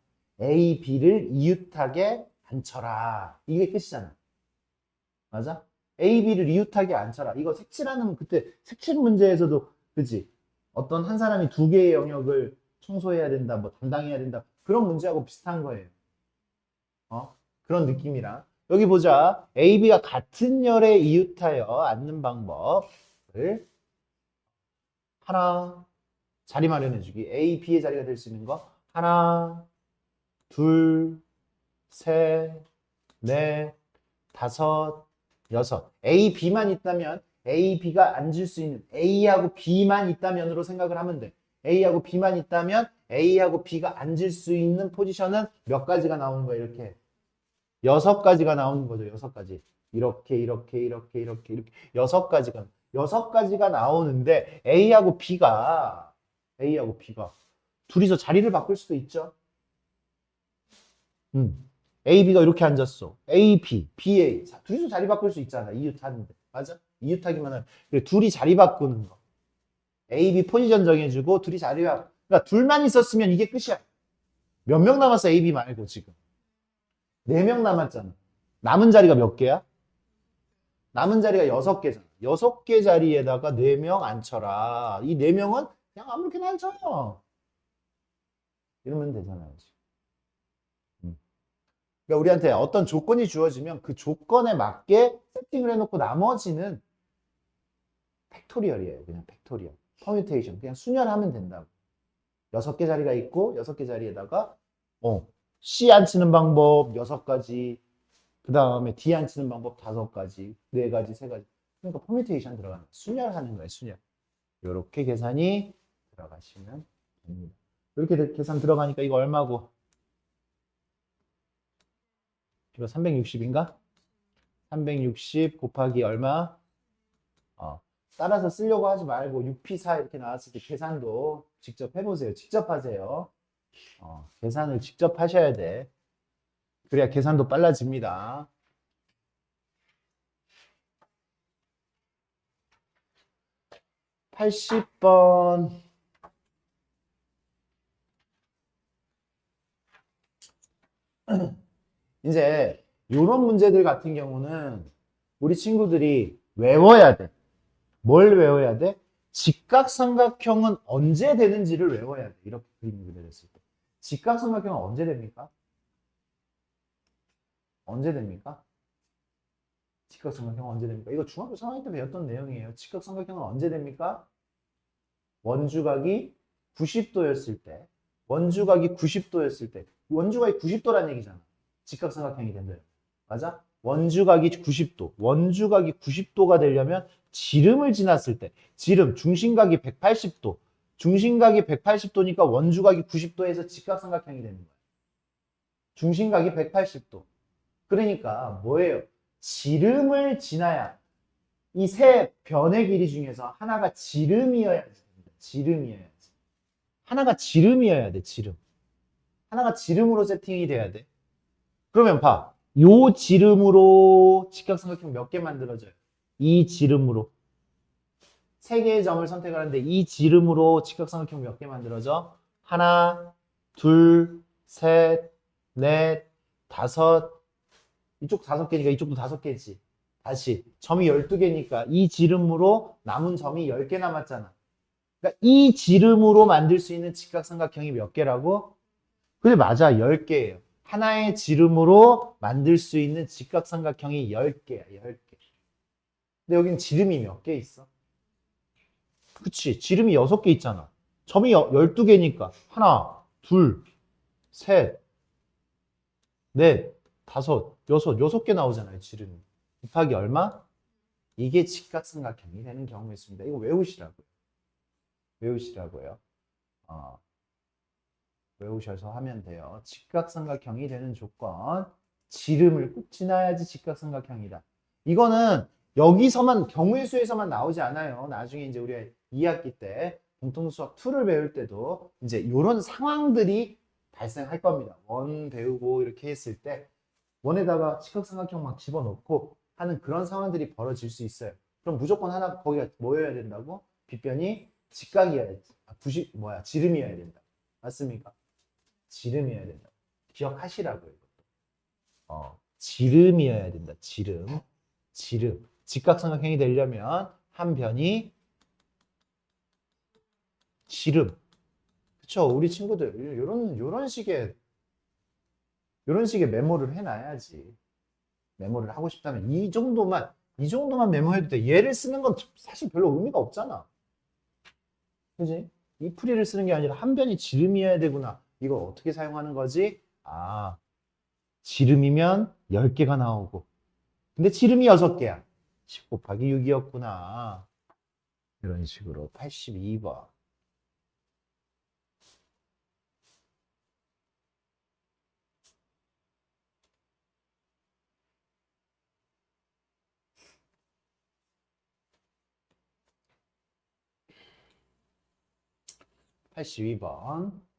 A, B를 이웃하게 앉혀라. 이게 끝이잖아. 맞아? A, B를 이웃하게 앉혀라. 이거 색칠하는, 그때 색칠 문제에서도, 그치? 어떤 한 사람이 두 개의 영역을 청소해야 된다, 뭐 담당해야 된다. 그런 문제하고 비슷한 거예요. 그런 느낌이랑. 여기 보자. A, B가 같은 열에 이웃하여 앉는 방법을 하나, 자리 마련해주기. A, B의 자리가 될 수 있는 거. 하나, 둘, 셋, 넷, 다섯, 여섯. A, B만 있다면 A, B가 앉을 수 있는 A하고 B만 있다면으로 생각을 하면 돼. A하고 B만 있다면 A하고 B가 앉을 수 있는 포지션은 몇 가지가 나오는 거야, 이렇게. 6가지가 나오는 거죠, 6가지. 이렇게 6가지가 나오는데 A하고 B가 둘이서 자리를 바꿀 수도 있죠. A, B가 이렇게 앉았어. A, B, B, A. 둘이서 자리 바꿀 수 있잖아. 이웃하는데. 맞아? 이웃하기만 하면. 그래, 둘이 자리 바꾸는 거. A, B 포지션 정해주고 둘이 자리 바꾸고. 그러니까 둘만 있었으면 이게 끝이야. 몇 명 남았어, A, B 말고 지금. 4명 남았잖아. 남은 자리가 몇 개야? 남은 자리가 6개잖아. 6개 자리에다가 4명 앉혀라. 이 4명은 그냥 아무렇게나 앉혀. 이러면 되잖아요. 그러니까 우리한테 어떤 조건이 주어지면 그 조건에 맞게 세팅을 해놓고 나머지는 팩토리얼이에요. 그냥 팩토리얼. 퍼뮤테이션. 그냥 순열하면 된다고. 6개 자리가 있고 6개 자리에다가 C 앉히는 방법 6가지, 그 다음에 D 앉히는 방법 5가지, 4가지, 3가지. 그러니까 퍼뮤테이션 들어가는 거예요. 순열하는 거예요. 순열. 이렇게 계산이 들어가시면 됩니다. 이렇게 계산 들어가니까 이거 얼마고? 이거 360인가? 360 곱하기 얼마? 따라서 쓰려고 하지 말고 6P4 이렇게 나왔을 때 계산도 직접 해보세요. 직접 하세요. 계산을 직접 하셔야 돼. 그래야 계산도 빨라집니다. (80번) 이제 이런 문제들 같은 경우는 우리 친구들이 외워야 돼. 뭘 외워야 돼? 직각삼각형은 언제 되는지를 외워야 돼. 이렇게 그림이 그려졌을 때. 직각삼각형은 언제 됩니까? 언제 됩니까? 직각삼각형은 언제 됩니까? 이거 중학교 3학년 때 배웠던 내용이에요. 직각삼각형은 언제 됩니까? 원주각이 90도였을 때. 원주각이 90도였을 때. 원주각이 90도란 얘기잖아. 직각삼각형이 된대요. 맞아? 원주각이 90도. 원주각이 90도가 되려면 지름을 지났을 때. 지름, 중심각이 180도. 중심각이 180도니까 원주각이 90도에서 직각삼각형이 되는 거야. 중심각이 180도. 그러니까 뭐예요? 지름을 지나야 이 세 변의 길이 중에서 하나가 지름이어야지. 지름이어야지. 하나가 지름이어야 돼, 지름. 하나가 지름으로 세팅이 돼야 돼. 그러면 봐. 요 지름으로 직각삼각형 몇 개 만들어져요? 이 지름으로. 3개의 점을 선택하는데 이 지름으로 직각삼각형 몇 개 만들어져? 하나, 둘, 셋, 넷, 다섯. 이쪽 5개니까 이쪽도 5개지. 다시 점이 12개니까 이 지름으로 남은 점이 10개 남았잖아. 그러니까 이 지름으로 만들 수 있는 직각삼각형이 몇 개라고? 그래, 맞아. 10개예요. 하나의 지름으로 만들 수 있는 직각삼각형이 10개야. 10개. 근데 여기는 지름이 몇 개 있어? 그치. 지름이 6개 있잖아. 점이 12개니까 하나, 둘, 셋, 넷, 다섯, 여섯. 6개 나오잖아요. 지름이. 곱하기 얼마? 이게 직각삼각형이 되는 경우가 있습니다. 이거 외우시라고요. 외우시라고요. 외우셔서 하면 돼요. 직각삼각형이 되는 조건. 지름을 꼭 지나야지 직각삼각형이다. 이거는 여기서만 경우의 수에서만 나오지 않아요. 나중에 이제 우리가 2학기 때 공통수학 2를 배울 때도 이제 이런 상황들이 발생할 겁니다. 원 배우고 이렇게 했을 때 원에다가 직각삼각형 막 집어넣고 하는 그런 상황들이 벌어질 수 있어요. 그럼 무조건 하나 거기가 뭐여야 된다고? 빗변이 직각이어야 돼. 지름이어야 된다. 맞습니까? 지름이어야 된다. 기억하시라고요. 지름이어야 된다. 지름. 직각삼각형이 되려면 한 변이 지름. 그쵸? 우리 친구들 요런 식의 메모를 해놔야지. 메모를 하고 싶다면 이 정도만 메모해도 돼. 얘를 쓰는 건 사실 별로 의미가 없잖아. 그지? 이 풀이를 쓰는 게 아니라 한 변이 지름이어야 되구나. 이걸 어떻게 사용하는 거지? 지름이면 10개가 나오고. 근데 지름이 6개야. 10 곱하기 6이었구나. 이런 식으로 82번.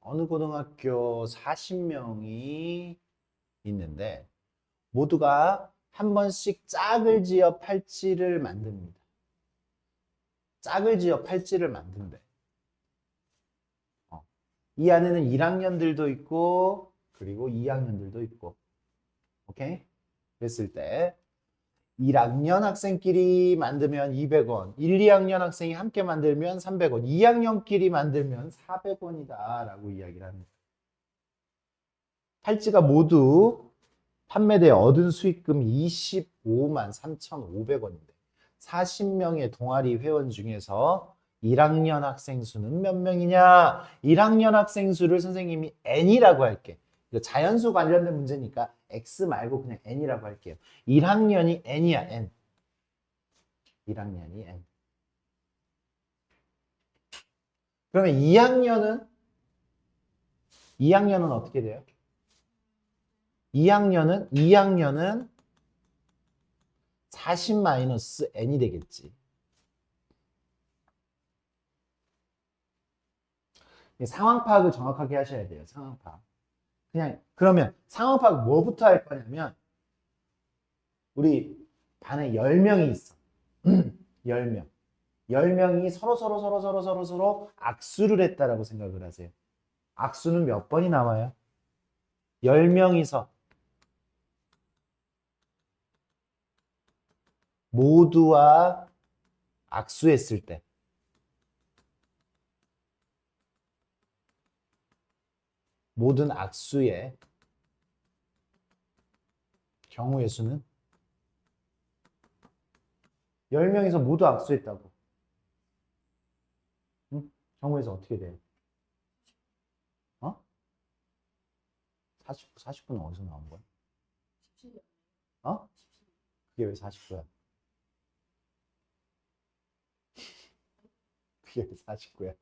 어느 고등학교 40명이 있는데 모두가 한 번씩 짝을 지어 팔찌를 만듭니다. 짝을 지어 팔찌를 만든대. 이 안에는 1학년들도 있고 그리고 2학년들도 있고. 오케이? 그랬을 때 1학년 학생끼리 만들면 200원, 1, 2학년 학생이 함께 만들면 300원, 2학년끼리 만들면 400원이다 라고 이야기를 합니다. 팔찌가 모두 판매대에 얻은 수익금이 25만 3,500원인데 40명의 동아리 회원 중에서 1학년 학생 수는 몇 명이냐? 1학년 학생 수를 선생님이 n이라고 할게. 이거 자연수 관련된 문제니까 x 말고 그냥 n이라고 할게요. 1학년이 n이야, n. 1학년이 n. 그러면 2학년은 어떻게 돼요? 2학년은 40-n이 되겠지. 상황 파악을 정확하게 하셔야 돼요. 상황 파악. 그러면 상황 파악 뭐부터 할 거냐면 우리 반에 10명이 있어. 10명. 10명이 서로 악수를 했다라고 생각을 하세요. 악수는 몇 번이 나와요? 10명이서 모두와 악수했을 때 모든 악수의 경우의 수는 10명이서 모두 악수했다고. 응? 경우에서 어떻게 돼요? 49는 어디서 나온 거야? 그게 왜 49야? 그게 왜 49야?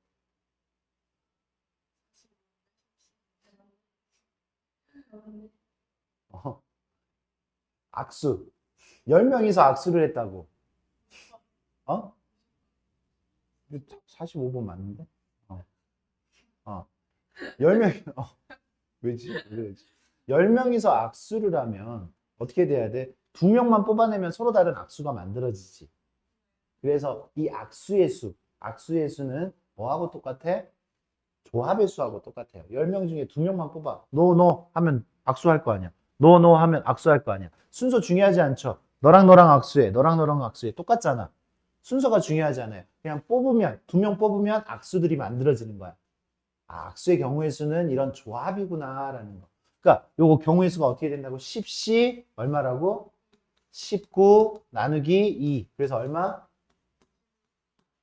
악수. 10명이서 악수를 했다고. 45번 맞는데? 10명이, 왜지? 10명이서 악수를 하면 어떻게 돼야 돼? 2명만 뽑아내면 서로 다른 악수가 만들어지지. 그래서 이 악수의 수는 뭐하고 똑같아? 조합의 수하고 똑같아요. 10명 중에 2명만 뽑아. 너 하면 악수할 거 아니야. 너 하면 악수할 거 아니야. 순서 중요하지 않죠? 너랑 악수해. 너랑 악수해. 똑같잖아. 순서가 중요하지 않아요. 그냥 2명 뽑으면 악수들이 만들어지는 거야. 악수의 경우의 수는 이런 조합이구나라는 거. 그러니까 요거 경우의 수가 어떻게 된다고? 10시 얼마라고? 19 나누기 2. 그래서 얼마?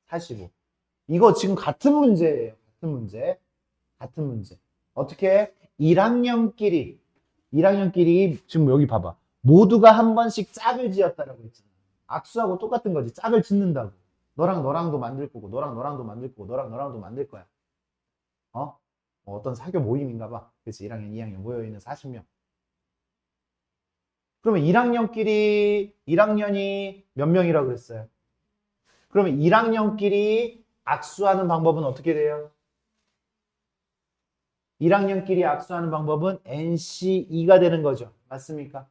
45. 이거 지금 같은 문제예요. 같은 문제. 어떻게? 1학년끼리 지금 여기 봐봐. 모두가 한 번씩 짝을 지었다라고 했잖아. 악수하고 똑같은 거지. 짝을 짓는다고. 너랑도 만들 거고, 너랑도 만들 거고, 너랑도 만들 거야. 어떤 사교 모임인가 봐. 그래서 1학년, 2학년 모여있는 40명. 그러면 1학년이 몇 명이라고 그랬어요? 그러면 1학년끼리 악수하는 방법은 어떻게 돼요? 1학년끼리 악수하는 방법은 NC2가 되는 거죠. 맞습니까?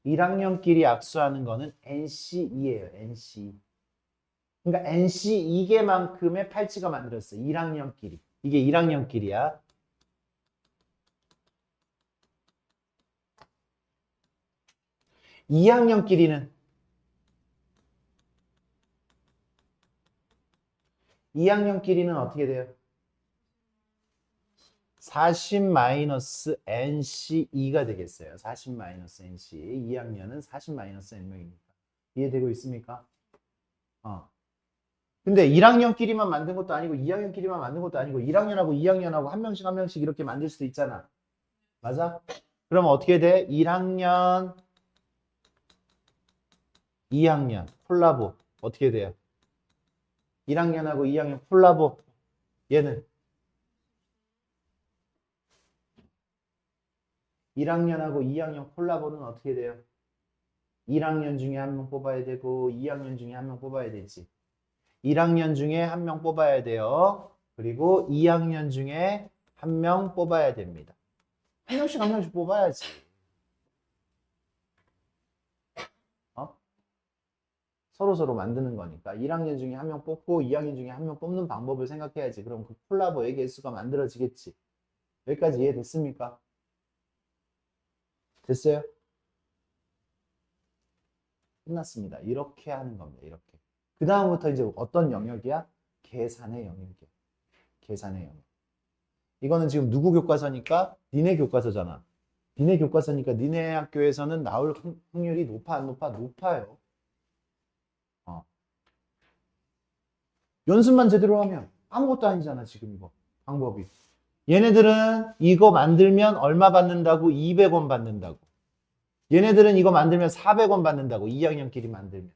1학년끼리 악수하는 거는 NC2예요. NC2. 그러니까 NC2개만큼의 팔찌가 만들었어요. 1학년끼리. 이게 1학년끼리야. 2학년끼리는 2학년끼리는 어떻게 돼요? 40-NC2가 되겠어요. 40-NC. 2학년은 40-N명이니까. 이해되고 있습니까? 근데 1학년끼리만 만든 것도 아니고 2학년끼리만 만든 것도 아니고 1학년하고 2학년하고 한 명씩 한 명씩 이렇게 만들 수도 있잖아. 맞아? 그러면 어떻게 돼? 1학년, 2학년 콜라보 어떻게 돼요? 1학년하고 2학년 콜라보 얘는 1학년하고 2학년 콜라보는 어떻게 돼요? 1학년 중에 한 명 뽑아야 되고 2학년 중에 한 명 뽑아야 되지. 1학년 중에 한 명 뽑아야 돼요. 그리고 2학년 중에 한 명 뽑아야 됩니다. 한 명씩 한 명씩 뽑아야지. 서로 만드는 거니까 1학년 중에 한 명 뽑고 2학년 중에 한 명 뽑는 방법을 생각해야지. 그럼 그 콜라보의 개수가 만들어지겠지. 여기까지 이해됐습니까? 됐어요? 끝났습니다. 이렇게 하는 겁니다. 이렇게. 그 다음부터 이제 어떤 영역이야? 계산의 영역이야. 계산의 영역. 이거는 지금 누구 교과서니까? 니네 교과서잖아. 니네 교과서니까 니네 학교에서는 나올 확률이 높아 안 높아? 높아요. 연습만 제대로 하면 아무것도 아니잖아 지금 이거 방법이. 얘네들은 이거 만들면 얼마 받는다고? 200원 받는다고. 얘네들은 이거 만들면 400원 받는다고. 2학년끼리 만들면.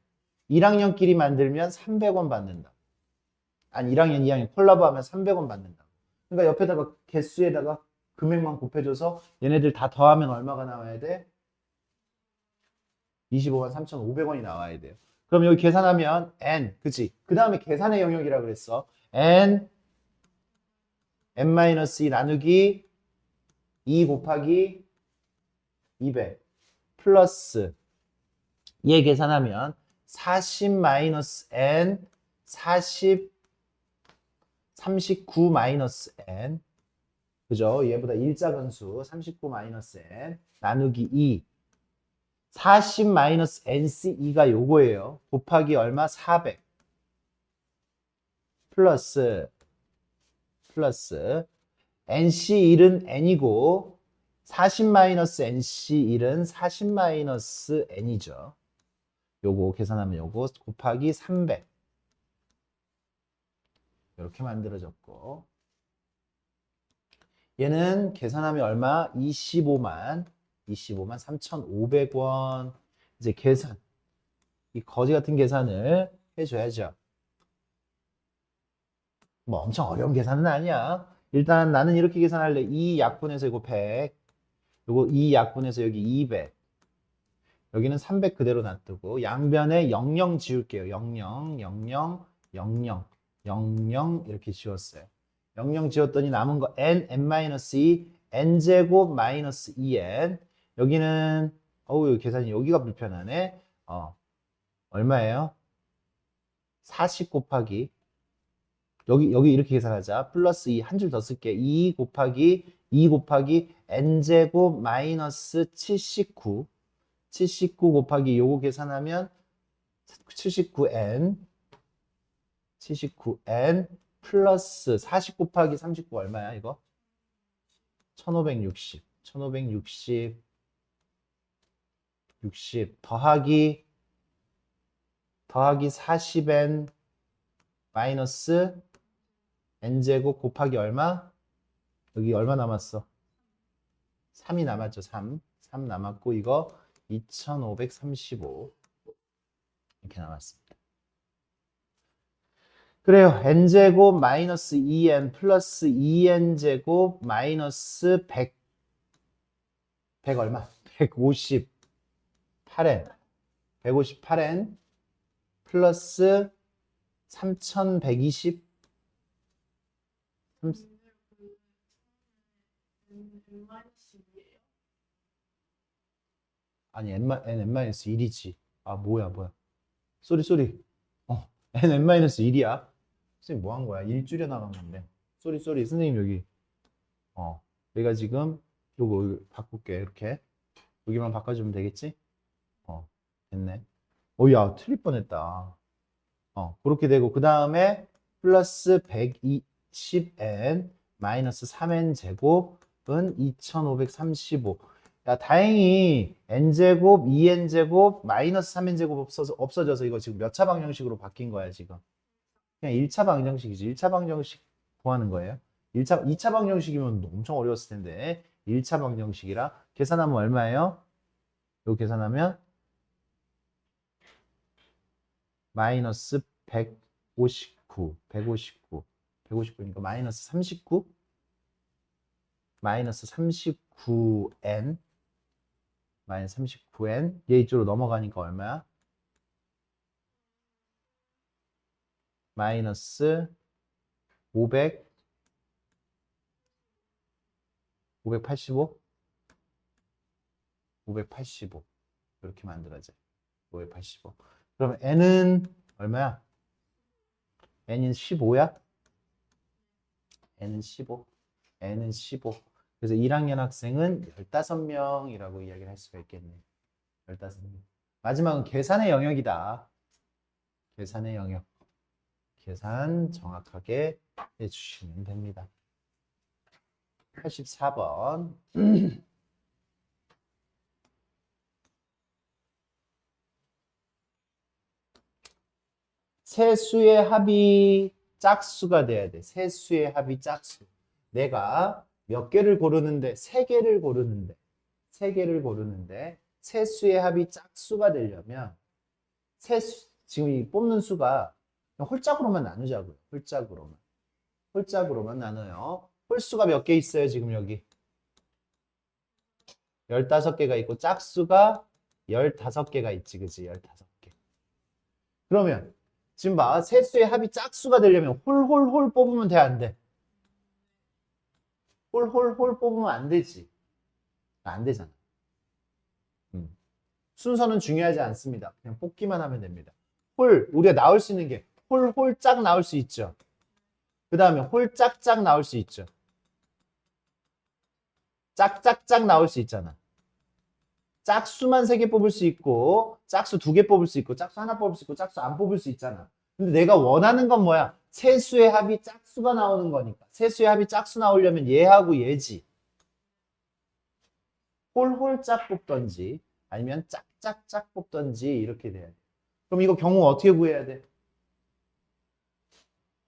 1학년끼리 만들면 300원 받는다. 아니 1학년, 2학년 콜라보하면 300원 받는다고. 그러니까 옆에다가 개수에다가 금액만 곱해줘서 얘네들 다 더하면 얼마가 나와야 돼? 25만 3,500원이 나와야 돼요. 그럼 여기 계산하면 n, 그치? 그 다음에 계산의 영역이라고 그랬어. n, n-2 나누기 2 곱하기 200 플러스 얘 계산하면 40-n, 40, 39-n 그죠? 얘보다 1작은 수 39-n 나누기 2 40-NC2가 요거예요. 곱하기 얼마? 400 플러스 NC1은 N이고 40-NC1은 40-N이죠. 요거 계산하면 요거 곱하기 300 이렇게 만들어졌고 얘는 계산하면 얼마? 25만 3,500원. 이제 계산. 이 거지 같은 계산을 해줘야죠. 뭐 엄청 어려운 계산은 아니야. 일단 나는 이렇게 계산할래. 2 약분해서 이거 100. 요거 2 약분해서 여기 200. 여기는 300 그대로 놔두고 양변에 00 지울게요. 00, 00, 00, 00 이렇게 지웠어요. 00 지웠더니 남은 거 n-2, n제곱 마이너스 2n. 여기는 여기 계산이 여기가 불편하네. 얼마예요? 40 곱하기 여기 이렇게 계산하자. 플러스 2 한 줄 더 쓸게. 2 곱하기 n제곱 마이너스 79 곱하기 요거 계산하면 79n 플러스 40 곱하기 39 얼마야 이거? 1560 더하기 40n 마이너스 n제곱 곱하기 얼마? 여기 얼마 남았어? 3이 남았죠. 3 남았고 이거 2535 이렇게 남았습니다. 그래요. n제곱 마이너스 2n 플러스 2n제곱 마이너스 100 얼마? 150 158n 158n 플러스 3120 아니 n-1이지. 아 뭐야 쏘리 n-1이야. 선생님 뭐 한 거야? 1 줄여 나간 건데. 쏘리 선생님 여기 내가 지금 요거 바꿀게. 이렇게 여기만 바꿔주면 되겠지? 됐네. 야 틀릴 뻔했다. 그렇게 되고 그 다음에 플러스 120n 마이너스 3n 제곱은 2535. 야 다행히 n제곱 2n제곱 마이너스 3n제곱 없어져서 이거 지금 몇 차 방정식으로 바뀐 거야 지금. 그냥 1차 방정식이지. 1차 방정식 구하는 거예요. 2차 방정식이면 엄청 어려웠을 텐데 1차 방정식이라 계산하면 얼마예요? 이거 계산하면 마이너스 159니까 마이너스 39 마이너스 39n 마이너스 39n 얘 이쪽으로 넘어가니까 얼마야? 마이너스 585 이렇게 만들어져. 585. 그러면 n은 얼마야? n은 15야? n은 15. 그래서 1학년 학생은 15명이라고 이야기를 할 수가 있겠네. 15명. 마지막은 계산의 영역이다. 계산의 영역. 계산 정확하게 해주시면 됩니다. 84번. 세 수의 합이 짝수가 돼야 돼. 세 수의 합이 짝수. 내가 몇 개를 고르는데, 세 개를 고르는데, 세 수의 합이 짝수가 되려면, 지금 이 뽑는 수가 홀짝으로만 나누자고요. 홀짝으로만 나눠요. 홀수가 몇 개 있어요, 지금 여기? 15개가 있고, 짝수가 15개가 있지, 그치? 15개. 그러면, 지금 봐. 세 수의 합이 짝수가 되려면 홀 뽑으면 돼, 안 돼? 홀 뽑으면 안 되지. 안 되잖아. 순서는 중요하지 않습니다. 그냥 뽑기만 하면 됩니다. 우리가 나올 수 있는 게 홀짝 나올 수 있죠. 그 다음에 홀짝짝 나올 수 있죠. 짝짝짝 나올 수 있잖아. 짝수만 3개 뽑을 수 있고, 짝수 2개 뽑을 수 있고, 짝수 하나 뽑을 수 있고, 짝수 안 뽑을 수 있잖아. 근데 내가 원하는 건 뭐야? 세 수의 합이 짝수가 나오는 거니까. 세 수의 합이 짝수 나오려면 얘하고 얘지. 홀짝 뽑던지, 아니면 짝짝짝 뽑던지, 이렇게 돼야 돼. 그럼 이거 경우 어떻게 구해야 돼?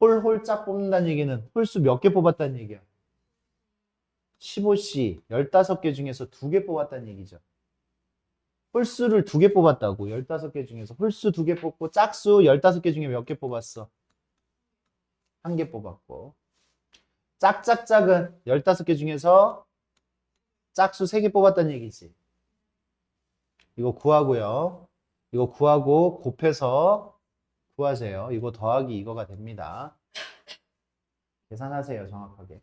홀짝 뽑는다는 얘기는 홀수 몇 개 뽑았다는 얘기야? 15C, 15개 중에서 2개 뽑았다는 얘기죠. 홀수를 2개 뽑았다고. 15개 중에서 홀수 2개 뽑고 짝수 15개 중에 몇 개 뽑았어? 1개 뽑았고. 짝짝짝은 15개 중에서 짝수 3개 뽑았다는 얘기지. 이거 구하고요. 이거 구하고 곱해서 구하세요. 이거 더하기 이거가 됩니다. 계산하세요, 정확하게.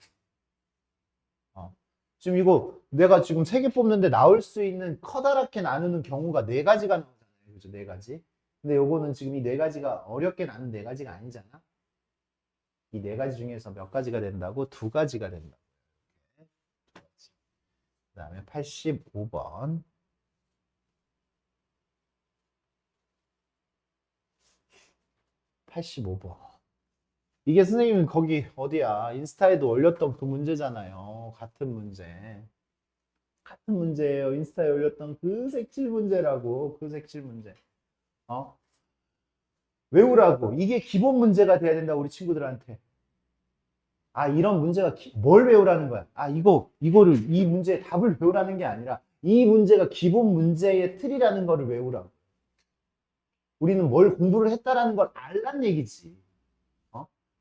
지금 이거 내가 지금 3개 뽑는데 나올 수 있는 커다랗게 나누는 경우가 4가지가 나오잖아요. 그죠? 4가지. 근데 요거는 지금 이 4가지가 어렵게 나눈 4가지가 아니잖아. 이 4가지 중에서 몇 가지가 된다고? 2가지가 된다고. 그 다음에 85번. 85번. 이게 선생님 거기 어디야? 인스타에도 올렸던 그 문제잖아요. 같은 문제예요. 인스타에 올렸던 그 색칠 문제라고. 그 색칠 문제. 외우라고. 이게 기본 문제가 돼야 된다, 우리 친구들한테. 이런 문제가 뭘 외우라는 거야? 이거를 이 문제의 답을 외우라는 게 아니라 이 문제가 기본 문제의 틀이라는 거를 외우라고. 우리는 뭘 공부를 했다라는 걸 알란 얘기지.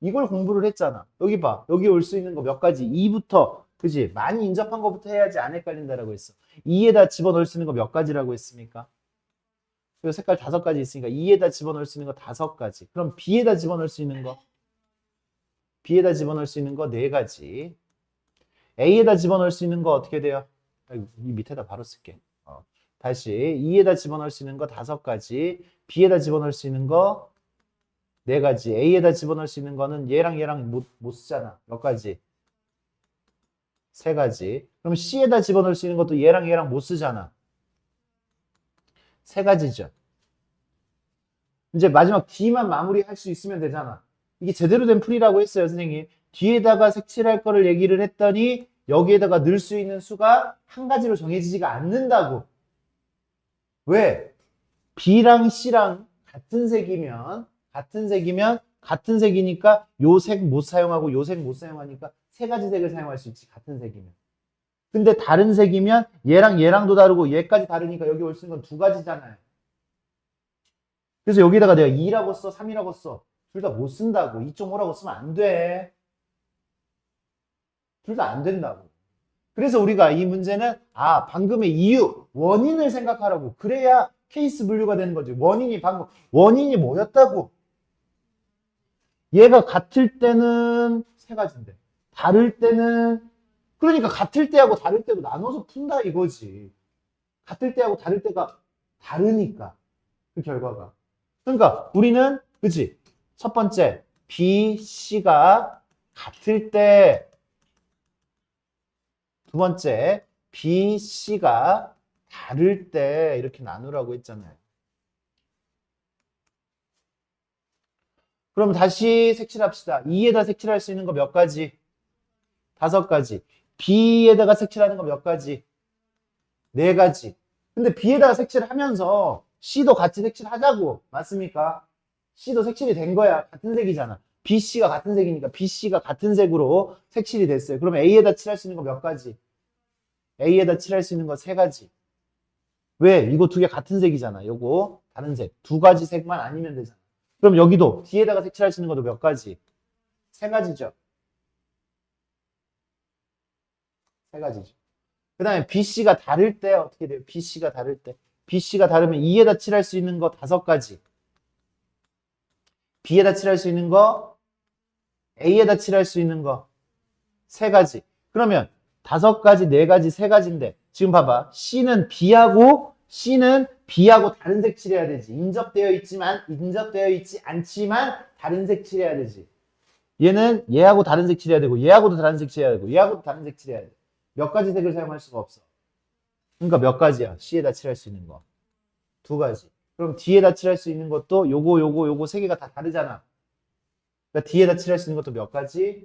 이걸 공부를 했잖아. 여기 봐. 여기 올 수 있는 거 몇 가지. 2부터, 그지? 많이 인접한 것부터 해야지 안 헷갈린다라고 했어. 2에다 집어넣을 수 있는 거 몇 가지라고 했습니까? 요 색깔 5가지 있으니까 E에다 집어넣을 수 있는 거 5가지. 그럼 B에다 집어넣을 수 있는 거? B에다 집어넣을 수 있는 거 4가지. A에다 집어넣을 수 있는 거 어떻게 돼요? 아이고, 이 밑에다 바로 쓸게. 다시 E에다 집어넣을 수 있는 거 5가지. B에다 집어넣을 수 있는 거 4가지. A에다 집어넣을 수 있는 거는 얘랑 못 쓰잖아. 몇 가지? 3가지. 그럼 C에다 집어넣을 수 있는 것도 얘랑 못 쓰잖아. 3가지죠. 이제 마지막 D만 마무리할 수 있으면 되잖아. 이게 제대로 된 풀이라고 했어요, 선생님. 뒤에다가 색칠할 거를 얘기를 했더니 여기에다가 넣을 수 있는 수가 한 가지로 정해지지가 않는다고. 왜? B랑 C랑 같은 색이면 같은 색이니까 요 색 못 사용하고 요 색 못 사용하니까 3가지 색을 사용할 수 있지, 같은 색이면. 근데 다른 색이면 얘랑도 다르고 얘까지 다르니까 여기 올 수 있는 건 2가지잖아요. 그래서 여기다가 내가 2라고 써, 3이라고 써. 둘 다 못 쓴다고. 2.5라고 쓰면 안 돼. 둘 다 안 된다고. 그래서 우리가 이 문제는 방금의 이유, 원인을 생각하라고. 그래야 케이스 분류가 되는 거지. 원인이 뭐였다고? 얘가 같을 때는 3가지인데 다를 때는, 그러니까 같을 때하고 다를 때도 나눠서 푼다 이거지. 같을 때하고 다를 때가 다르니까 그 결과가. 그러니까 우리는 그치? 첫 번째 B, C가 같을 때, 두 번째 B, C가 다를 때 이렇게 나누라고 했잖아요. 그럼 다시 색칠합시다. E에다 색칠할 수 있는 거 몇 가지? 5가지. B에다가 색칠하는 거 몇 가지? 4가지. 근데 B에다가 색칠을 하면서 C도 같이 색칠하자고. 맞습니까? C도 색칠이 된 거야. 같은 색이잖아. B, C가 같은 색이니까 B, C가 같은 색으로 색칠이 됐어요. 그러면 A에다 칠할 수 있는 거 몇 가지? A에다 칠할 수 있는 거 3가지. 왜? 이거 2개 같은 색이잖아. 요거 다른 색. 2가지 색만 아니면 되잖아. 그럼 여기도 D에다가 색칠할 수 있는 것도 몇 가지? 3가지죠. 3가지죠. 그 다음에 BC가 다를 때 어떻게 돼요? BC가 다를 때. BC가 다르면 E에다 칠할 수 있는 거 5가지. B에다 칠할 수 있는 거, A에다 칠할 수 있는 거 3가지. 그러면 5가지, 4가지, 3가지인데 지금 봐봐. C는 B하고 다른 색 칠해야 되지. 인접되어 있지 않지만 다른 색 칠해야 되지. 얘는 얘하고 다른 색 칠해야 되고 얘하고도 다른 색 칠해야 되고 얘하고도 다른 색 칠해야 돼. 몇 가지 색을 사용할 수가 없어. 그러니까 몇 가지야? C에다 칠할 수 있는 거 2가지. 그럼 D에다 칠할 수 있는 것도 요거 3개가 다 다르잖아. 그러니까 D에다 칠할 수 있는 것도 몇 가지?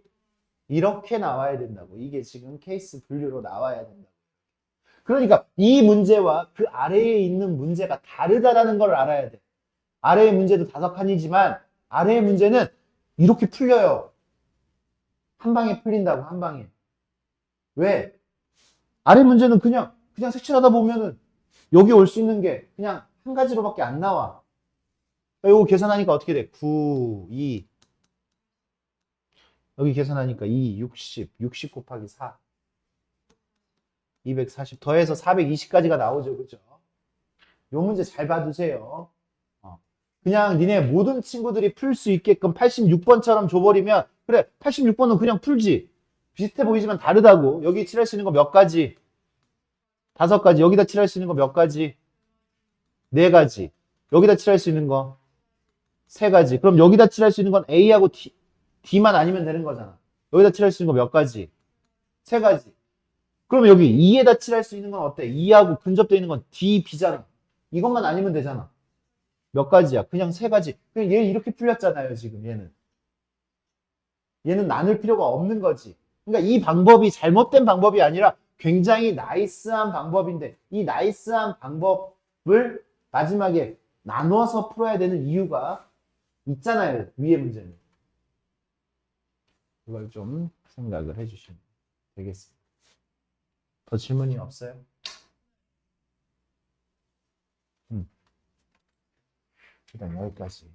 이렇게 나와야 된다고. 이게 지금 케이스 분류로 나와야 된다고. 그러니까 이 문제와 그 아래에 있는 문제가 다르다라는 걸 알아야 돼. 아래의 문제도 5칸이지만 아래의 문제는 이렇게 풀려요. 한 방에 풀린다고, 한 방에. 왜? 아래 문제는 그냥 색칠하다 보면은 여기 올 수 있는 게 그냥 한 가지로밖에 안 나와. 이거 계산하니까 어떻게 돼? 9, 2. 여기 계산하니까 2, 60 곱하기 4. 240 더해서 420까지가 나오죠. 그죠? 요 문제 잘 봐두세요. 그냥 니네 모든 친구들이 풀 수 있게끔 86번처럼 줘버리면, 그래 86번은 그냥 풀지. 비슷해 보이지만 다르다고. 여기 칠할 수 있는 거 몇 가지? 5가지. 여기다 칠할 수 있는 거 몇 가지? 4가지. 여기다 칠할 수 있는 거 3가지. 그럼 여기다 칠할 수 있는 건 A하고 D만 아니면 되는 거잖아. 여기다 칠할 수 있는 거 몇 가지? 3가지. 그러면 여기 2에다 칠할 수 있는 건 어때? 2하고 근접되어 있는 건 D, B잖아. 이것만 아니면 되잖아. 몇 가지야? 그냥 3가지. 그냥 얘 이렇게 풀렸잖아요, 지금 얘는. 얘는 나눌 필요가 없는 거지. 그러니까 이 방법이 잘못된 방법이 아니라 굉장히 나이스한 방법인데, 이 나이스한 방법을 마지막에 나눠서 풀어야 되는 이유가 있잖아요, 위의 문제는. 이걸 좀 생각을 해주시면 되겠습니다. 더 질문이 없어요? 일단 여기까지.